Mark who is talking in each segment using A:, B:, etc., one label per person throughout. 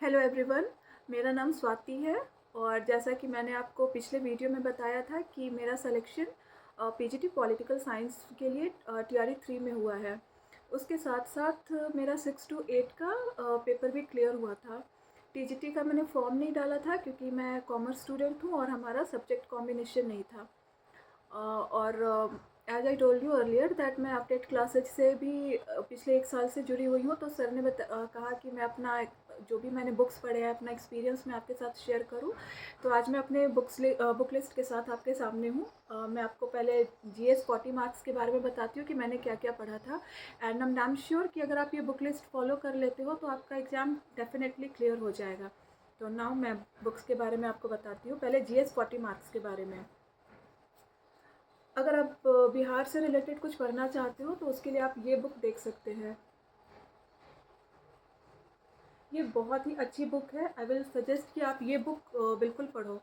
A: Hello everyone, मेरा नाम स्वाति है। और जैसा कि मैंने आपको पिछले वीडियो में बताया था कि मेरा सिलेक्शन पीजीटी पॉलिटिकल साइंस के लिए टीआरई 3 में हुआ है। उसके साथ साथ मेरा 6 to 8 का पेपर भी क्लियर हुआ था। टीजीटी का मैंने फॉर्म नहीं डाला था क्योंकि मैं कॉमर्स स्टूडेंट हूँ और हमारा सब्जेक्ट कॉम्बिनेशन नहीं था। और as I told you earlier that मैं अपडेट क्लासेज से भी पिछले 1 साल से जुड़ी हुई हूँ। तो सर ने कहा कि मैं अपना जो भी मैंने बुक्स पढ़े हैं, अपना एक्सपीरियंस मैं आपके साथ शेयर करूँ। तो आज मैं अपने बुक लिस्ट के साथ आपके सामने हूँ। मैं आपको पहले जीएस 40 मार्क्स के बारे में बताती हूँ कि मैंने क्या क्या पढ़ा था। एंड आई एम श्योर कि अगर आप ये बुक लिस्ट फॉलो कर लेते हो तो आपका एग्ज़ाम डेफिनेटली क्लियर हो जाएगा। तो नाउ मैं बुक्स के बारे में आपको बताती हूँ। पहले जीएस 40 मार्क्स के बारे में, अगर आप बिहार से रिलेटेड कुछ पढ़ना चाहते हो तो उसके लिए आप ये बुक देख सकते हैं। ये बहुत ही अच्छी बुक है। आई विल सजेस्ट कि आप ये बुक बिल्कुल पढ़ो।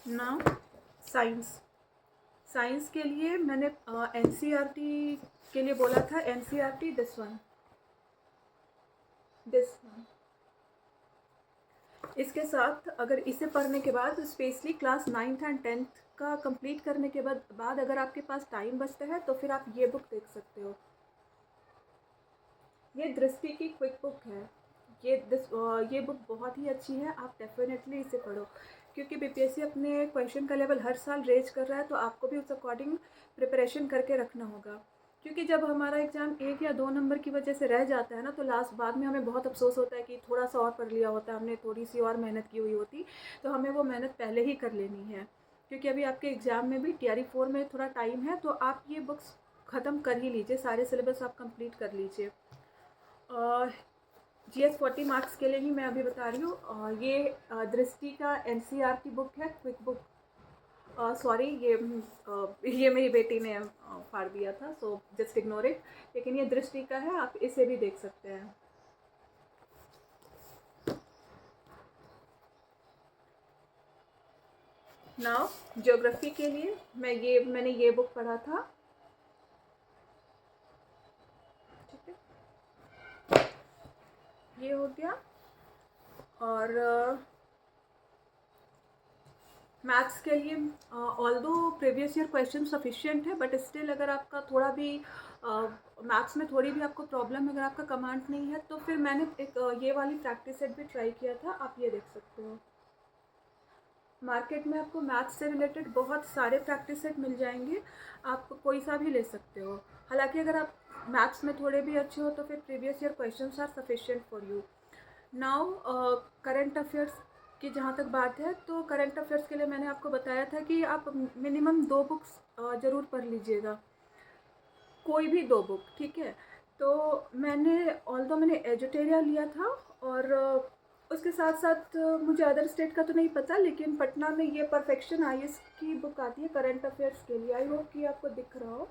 A: नाउ साइंस साइंस के लिए मैंने एनसीईआरटी के लिए बोला था। एनसीईआरटी दिस वन इसके साथ अगर इसे पढ़ने के बाद specially class 9th and 10th का कंप्लीट करने के बाद अगर आपके पास टाइम बचता है तो फिर आप ये बुक देख सकते हो। ये दृष्टि की क्विक बुक है। ये बुक बहुत ही अच्छी है। आप डेफिनेटली इसे पढ़ो क्योंकि बीपीएससी अपने क्वेश्चन का लेवल हर साल रेज कर रहा है। तो आपको भी उस अकॉर्डिंग प्रिपरेशन करके रखना होगा क्योंकि जब हमारा एग्ज़ाम 1 या 2 नंबर की वजह से रह जाता है ना, तो लास्ट बाद में हमें बहुत अफसोस होता है कि थोड़ा सा और पढ़ लिया होता, हमने थोड़ी सी और मेहनत की हुई होती। तो हमें वो मेहनत पहले ही कर लेनी है क्योंकि अभी आपके एग्ज़ाम में भी टीआरई 4 में थोड़ा टाइम है। तो आप ये बुक्स ख़त्म कर ही लीजिए, सारे सिलेबस आप कंप्लीट कर लीजिए। जीएस 40 मार्क्स के लिए ही मैं अभी बता रही हूँ। ये दृष्टि का एनसीईआरटी बुक है, क्विक बुक। सॉरी, ये मेरी बेटी ने फाड़ दिया था, सो जस्ट इग्नोर इट। लेकिन ये दृष्टि का है, आप इसे भी देख सकते हैं। नाउ ज्योग्राफी के लिए मैंने ये बुक पढ़ा था। ठीक है, ये हो गया। और मैथ्स के लिए although previous year question sufficient है, बट स्टिल अगर आपका थोड़ा भी मैथ्स में थोड़ी भी आपको प्रॉब्लम, अगर आपका कमांड नहीं है, तो फिर मैंने एक ये वाली प्रैक्टिस सेट भी ट्राई किया था। आप ये देख सकते हो। मार्केट में आपको मैथ्स से रिलेटेड बहुत सारे प्रैक्टिस सेट मिल जाएंगे, आप कोई सा भी ले सकते हो। हालांकि अगर आप मैथ्स में थोड़े भी अच्छे हो तो फिर previous year questions are sufficient for you. Now current affairs की जहाँ तक बात है, तो करंट अफेयर्स के लिए मैंने आपको बताया था कि आप मिनिमम 2 बुक्स ज़रूर पढ़ लीजिएगा, कोई भी 2 बुक, ठीक है। तो मैंने एजुटेरिया लिया था और उसके साथ साथ मुझे अदर स्टेट का तो नहीं पता, लेकिन पटना में ये परफेक्शन आईएएस की बुक आती है करंट अफेयर्स के लिए। आई होप कि आपको दिख रहा हो।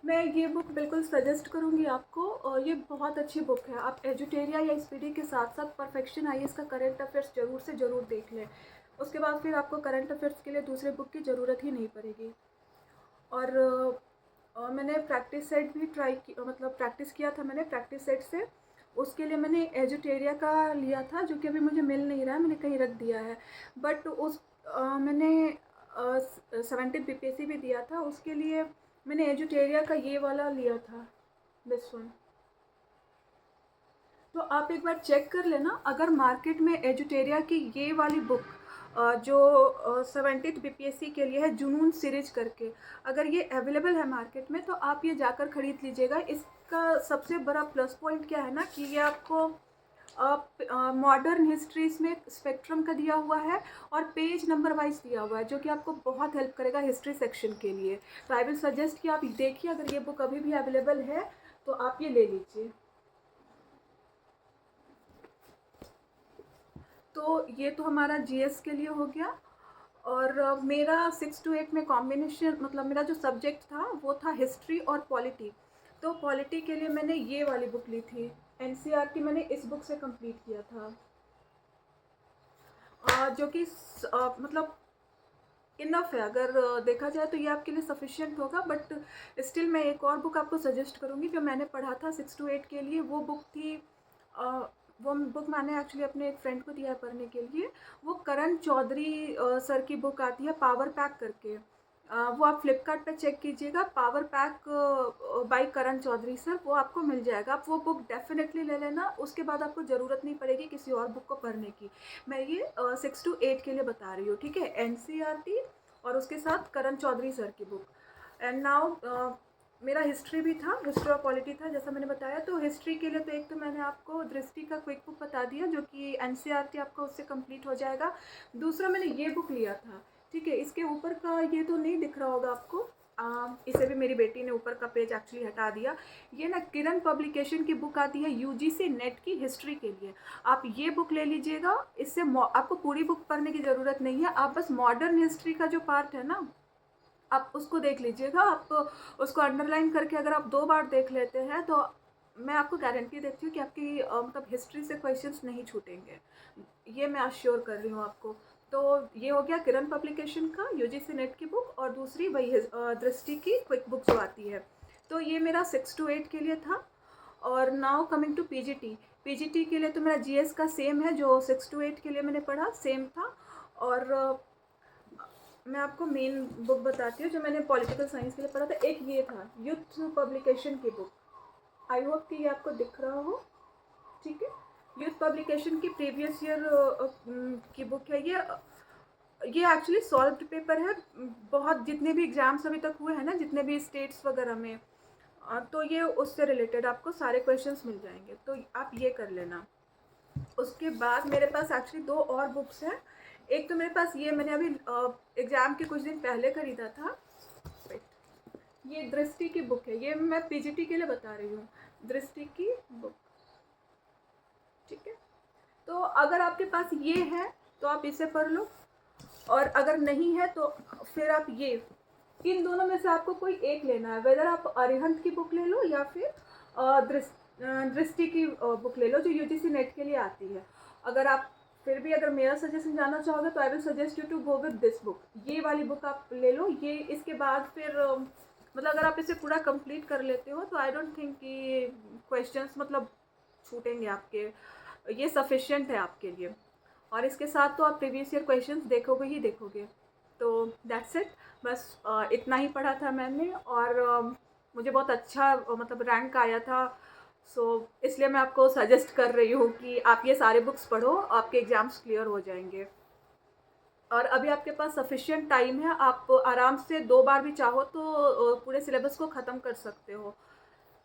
A: मैं ये बुक बिल्कुल सजेस्ट करूँगी आपको, और ये बहुत अच्छी बुक है। आप एजुटेरिया या स्पीडी के साथ साथ परफेक्शन आईएएस का करंट अफेयर्स ज़रूर से ज़रूर देख लें। उसके बाद फिर आपको करंट अफेयर्स के लिए दूसरे बुक की ज़रूरत ही नहीं पड़ेगी। और मैंने प्रैक्टिस सेट भी मतलब प्रैक्टिस किया था मैंने प्रैक्टिस सेट से। उसके लिए मैंने एजुटेरिया का लिया था, जो कि अभी मुझे मिल नहीं रहा है, मैंने कहीं रख दिया है। बट मैंने 70 बीपीएससी भी दिया था, उसके लिए मैंने एजुटेरिया का ये वाला लिया था, दिस वन। तो आप एक बार चेक कर लेना, अगर मार्केट में एजुटेरिया की ये वाली बुक जो 70th बीपीएससी के लिए है, जुनून सीरीज करके, अगर ये अवेलेबल है मार्केट में तो आप ये जाकर ख़रीद लीजिएगा। इसका सबसे बड़ा प्लस पॉइंट क्या है ना, कि ये आपको मॉडर्न हिस्ट्रीज में स्पेक्ट्रम का दिया हुआ है और पेज नंबर वाइज दिया हुआ है, जो कि आपको बहुत हेल्प करेगा हिस्ट्री सेक्शन के लिए। तो आई विल सजेस्ट कि आप देखिए, अगर ये बुक अभी भी अवेलेबल है तो आप ये ले लीजिए। तो ये तो हमारा जीएस के लिए हो गया। और मेरा 6 to 8 में कॉम्बिनेशन, मतलब मेरा जो सब्जेक्ट था वो था हिस्ट्री और पॉलिटी। तो पॉलिटी के लिए मैंने ये वाली बुक ली थी, एनसीईआरटी मैंने इस बुक से कंप्लीट किया था। जो कि मतलब इनफ है। अगर देखा जाए तो ये आपके लिए सफिशिएंट होगा, बट स्टिल मैं एक और बुक आपको सजेस्ट करूँगी जो मैंने पढ़ा था 6 to 8 के लिए। वो बुक थी वो बुक मैंने एक्चुअली अपने एक फ्रेंड को दिया है पढ़ने के लिए। वो करण चौधरी सर की बुक आती है पावर पैक करके। वो आप फ्लिपकार्ट पे चेक कीजिएगा, पावर पैक बाय करण चौधरी सर, वो आपको मिल जाएगा। आप वो बुक डेफिनेटली ले लेना, उसके बाद आपको ज़रूरत नहीं पड़ेगी किसी और बुक को पढ़ने की। मैं ये 6 to 8 के लिए बता रही हूँ, ठीक है। एनसीईआरटी और उसके साथ करण चौधरी सर की बुक। एंड नाउ मेरा हिस्ट्री भी था, हिस्ट्री ऑफ पॉलिटी था जैसा मैंने बताया। तो हिस्ट्री के लिए तो एक तो मैंने आपको दृष्टि का क्विक बुक बता दिया जो कि एनसीईआरटी आपका उससे कंप्लीट हो जाएगा। दूसरा मैंने ये बुक लिया था, ठीक है। इसके ऊपर का ये तो नहीं दिख रहा होगा आपको, इसे भी मेरी बेटी ने ऊपर का पेज एक्चुअली हटा दिया। ये ना किरण पब्लिकेशन की बुक आती है यूजीसी नेट की हिस्ट्री के लिए। आप ये बुक ले लीजिएगा, इससे आपको पूरी बुक पढ़ने की ज़रूरत नहीं है। आप बस मॉडर्न हिस्ट्री का जो पार्ट है ना, आप उसको देख लीजिएगा। आप उसको अंडरलाइन करके अगर आप 2 बार देख लेते हैं तो मैं आपको गारंटी देती हूँ कि आपकी मतलब हिस्ट्री से क्वेश्चंस नहीं छूटेंगे। ये मैं अश्योर कर रही हूँ आपको। तो ये हो गया किरण पब्लिकेशन का यूजीसी नेट की बुक, और दूसरी वही दृष्टि की क्विक बुक जो आती है। तो ये मेरा 6 to 8 के लिए था। और now coming to PGT. PGT के लिए तो मेरा जीएस का सेम है जो 6 to 8 के लिए मैंने पढ़ा, सेम था। और मैं आपको मेन बुक बताती हूँ जो मैंने पॉलिटिकल साइंस के लिए पढ़ा था। एक ये था यूथ पब्लिकेशन की बुक, आई होप कि ये आपको दिख रहा हो, ठीक है। यूथ पब्लिकेशन की प्रीवियस ईयर की बुक है ये एक्चुअली सॉल्व्ड पेपर है। बहुत जितने भी एग्जाम्स अभी तक हुए हैं ना, जितने भी स्टेट्स वगैरह में, तो ये उससे रिलेटेड आपको सारे क्वेश्चंस मिल जाएंगे, तो आप ये कर लेना। उसके बाद मेरे पास एक्चुअली 2 और बुक्स हैं। एक तो मेरे पास ये मैंने अभी एग्ज़ाम के कुछ दिन पहले खरीदा था, ये दृष्टि की बुक है। ये मैं पीजीटी के लिए बता रही हूँ, दृष्टि की बुक, ठीक है। तो अगर आपके पास ये है तो आप इसे पढ़ लो, और अगर नहीं है तो फिर आप ये, इन दोनों में से आपको कोई एक लेना है। वेदर आप अरिहंत की बुक ले लो या फिर दृष्टि की बुक ले लो जो यूजीसी नेट के लिए आती है। अगर आप फिर भी अगर मेरा सजेशन जानना चाहोगे तो I will suggest you to go with this book. ये वाली बुक आप ले लो। ये इसके बाद फिर मतलब अगर आप इसे पूरा कंप्लीट कर लेते हो तो आई डोंट थिंक कि क्वेश्चंस मतलब छूटेंगे आपके, ये सफिशिएंट है आपके लिए। और इसके साथ तो आप प्रीवियस ईयर क्वेश्चंस देखोगे ही देखोगे। तो दैट्स इट, बस इतना ही पढ़ा था मैंने। और मुझे बहुत अच्छा मतलब रैंक आया था। सो इसलिए मैं आपको सजेस्ट कर रही हूँ कि आप ये सारे बुक्स पढ़ो, आपके एग्ज़ाम्स क्लियर हो जाएंगे। और अभी आपके पास सफिशिएंट टाइम है, आप आराम से 2 बार भी चाहो तो पूरे सिलेबस को ख़त्म कर सकते हो।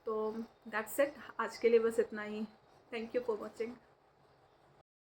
A: तो दैट्स इट, आज के लिए बस इतना ही। Thank you for watching.